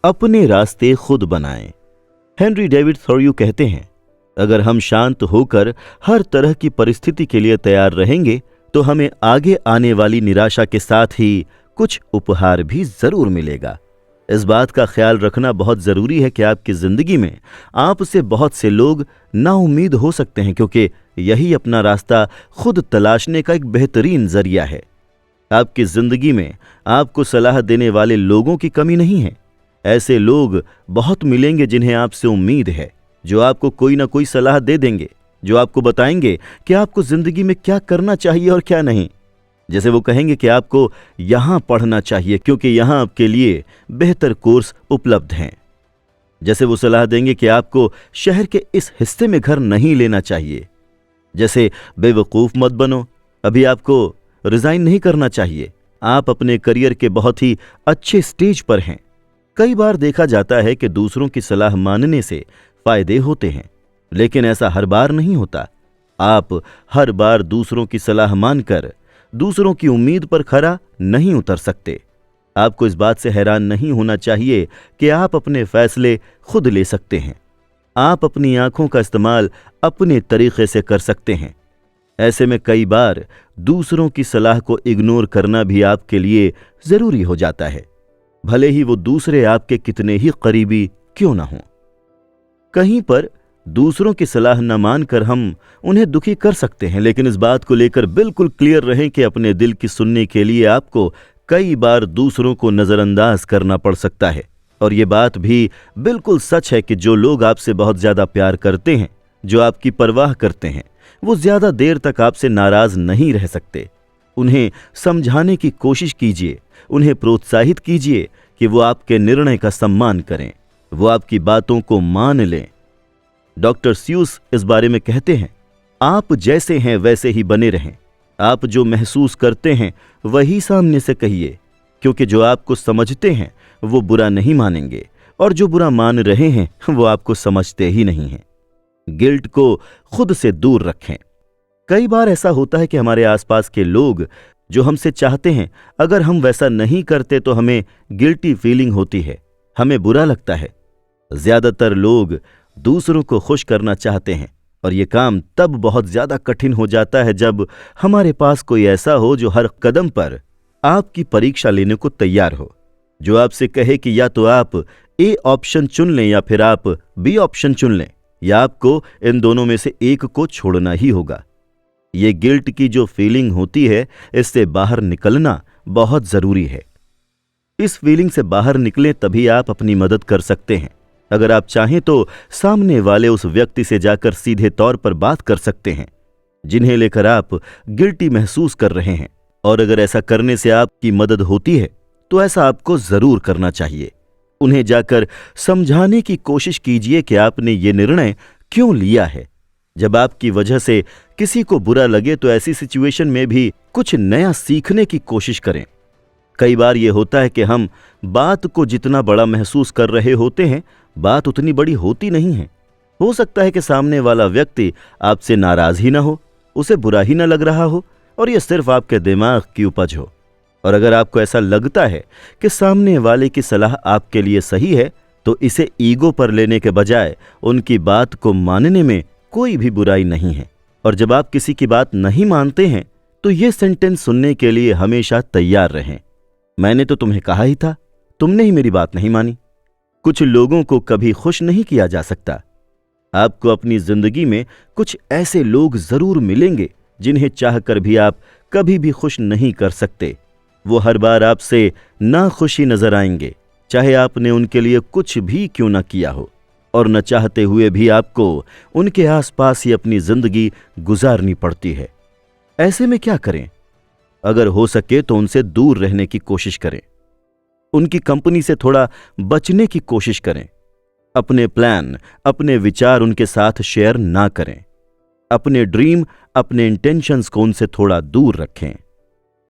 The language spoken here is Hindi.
अपने रास्ते खुद बनाएं। हेनरी डेविड थोरियो कहते हैं, अगर हम शांत होकर हर तरह की परिस्थिति के लिए तैयार रहेंगे तो हमें आगे आने वाली निराशा के साथ ही कुछ उपहार भी जरूर मिलेगा। इस बात का ख्याल रखना बहुत जरूरी है कि आपकी जिंदगी में आपसे बहुत से लोग नाउम्मीद हो सकते हैं, क्योंकि यही अपना रास्ता खुद तलाशने का एक बेहतरीन जरिया है। आपकी जिंदगी में आपको सलाह देने वाले लोगों की कमी नहीं है। ऐसे लोग बहुत मिलेंगे जिन्हें आपसे उम्मीद है, जो आपको कोई ना कोई सलाह दे देंगे, जो आपको बताएंगे कि आपको जिंदगी में क्या करना चाहिए और क्या नहीं। जैसे वो कहेंगे कि आपको यहां पढ़ना चाहिए क्योंकि यहां आपके लिए बेहतर कोर्स उपलब्ध हैं। जैसे वो सलाह देंगे कि आपको शहर के इस हिस्से में घर नहीं लेना चाहिए। जैसे बेवकूफ मत बनो, अभी आपको रिजाइन नहीं करना चाहिए, आप अपने करियर के बहुत ही अच्छे स्टेज पर हैं। कई बार देखा जाता है कि दूसरों की सलाह मानने से फायदे होते हैं, लेकिन ऐसा हर बार नहीं होता। आप हर बार दूसरों की सलाह मानकर दूसरों की उम्मीद पर खरा नहीं उतर सकते। आपको इस बात से हैरान नहीं होना चाहिए कि आप अपने फैसले खुद ले सकते हैं। आप अपनी आंखों का इस्तेमाल अपने तरीके से कर सकते हैं। ऐसे में कई बार दूसरों की सलाह को इग्नोर करना भी आपके लिए जरूरी हो जाता है, भले ही वो दूसरे आपके कितने ही करीबी क्यों ना हों। कहीं पर दूसरों की सलाह न मानकर हम उन्हें दुखी कर सकते हैं, लेकिन इस बात को लेकर बिल्कुल क्लियर रहें कि अपने दिल की सुनने के लिए आपको कई बार दूसरों को नजरअंदाज करना पड़ सकता है। और ये बात भी बिल्कुल सच है कि जो लोग आपसे बहुत ज्यादा प्यार करते हैं, जो आपकी परवाह करते हैं, वो ज्यादा देर तक आपसे नाराज नहीं रह सकते। उन्हें समझाने की कोशिश कीजिए, उन्हें प्रोत्साहित कीजिए कि वो आपके निर्णय का सम्मान करें, वो आपकी बातों को मान लें। डॉक्टर स्यूस इस बारे में कहते हैं, आप जैसे हैं वैसे ही बने रहें। आप जो महसूस करते हैं वही सामने से कहिए, क्योंकि जो आपको समझते हैं वो बुरा नहीं मानेंगे, और जो बुरा मान रहे हैं वो आपको समझते ही नहीं हैं। गिल्ट को खुद से दूर रखें। कई बार ऐसा होता है कि हमारे आसपास के लोग जो हमसे चाहते हैं, अगर हम वैसा नहीं करते तो हमें गिल्टी फीलिंग होती है, हमें बुरा लगता है। ज्यादातर लोग दूसरों को खुश करना चाहते हैं, और ये काम तब बहुत ज्यादा कठिन हो जाता है जब हमारे पास कोई ऐसा हो जो हर कदम पर आपकी परीक्षा लेने को तैयार हो, जो आपसे कहे कि या तो आप ए ऑप्शन चुन लें या फिर आप बी ऑप्शन चुन लें, या आपको इन दोनों में से एक को छोड़ना ही होगा। ये गिल्ट की जो फीलिंग होती है, इससे बाहर निकलना बहुत जरूरी है। इस फीलिंग से बाहर निकलें तभी आप अपनी मदद कर सकते हैं। अगर आप चाहें तो सामने वाले उस व्यक्ति से जाकर सीधे तौर पर बात कर सकते हैं जिन्हें लेकर आप गिल्टी महसूस कर रहे हैं, और अगर ऐसा करने से आपकी मदद होती है तो ऐसा आपको जरूर करना चाहिए। उन्हें जाकर समझाने की कोशिश कीजिए कि आपने ये निर्णय क्यों लिया है। जब आपकी वजह से किसी को बुरा लगे तो ऐसी सिचुएशन में भी कुछ नया सीखने की कोशिश करें। कई बार यह होता है कि हम बात को जितना बड़ा महसूस कर रहे होते हैं, बात उतनी बड़ी होती नहीं है। हो सकता है कि सामने वाला व्यक्ति आपसे नाराज ही ना हो, उसे बुरा ही ना लग रहा हो, और यह सिर्फ आपके दिमाग की उपज हो। और अगर आपको ऐसा लगता है कि सामने वाले की सलाह आपके लिए सही है, तो इसे ईगो पर लेने के बजाय उनकी बात को मानने में कोई भी बुराई नहीं है। और जब आप किसी की बात नहीं मानते हैं तो यह सेंटेंस सुनने के लिए हमेशा तैयार रहें, मैंने तो तुम्हें कहा ही था, तुमने ही मेरी बात नहीं मानी। कुछ लोगों को कभी खुश नहीं किया जा सकता। आपको अपनी जिंदगी में कुछ ऐसे लोग जरूर मिलेंगे जिन्हें चाहकर भी आप कभी भी खुश नहीं कर सकते। वो हर बार आपसे नाखुशी नजर आएंगे, चाहे आपने उनके लिए कुछ भी क्यों न किया हो, और न चाहते हुए भी आपको उनके आसपास ही अपनी जिंदगी गुजारनी पड़ती है। ऐसे में क्या करें? अगर हो सके तो उनसे दूर रहने की कोशिश करें, उनकी कंपनी से थोड़ा बचने की कोशिश करें। अपने प्लान, अपने विचार उनके साथ शेयर ना करें। अपने ड्रीम, अपने इंटेंशंस को उनसे थोड़ा दूर रखें।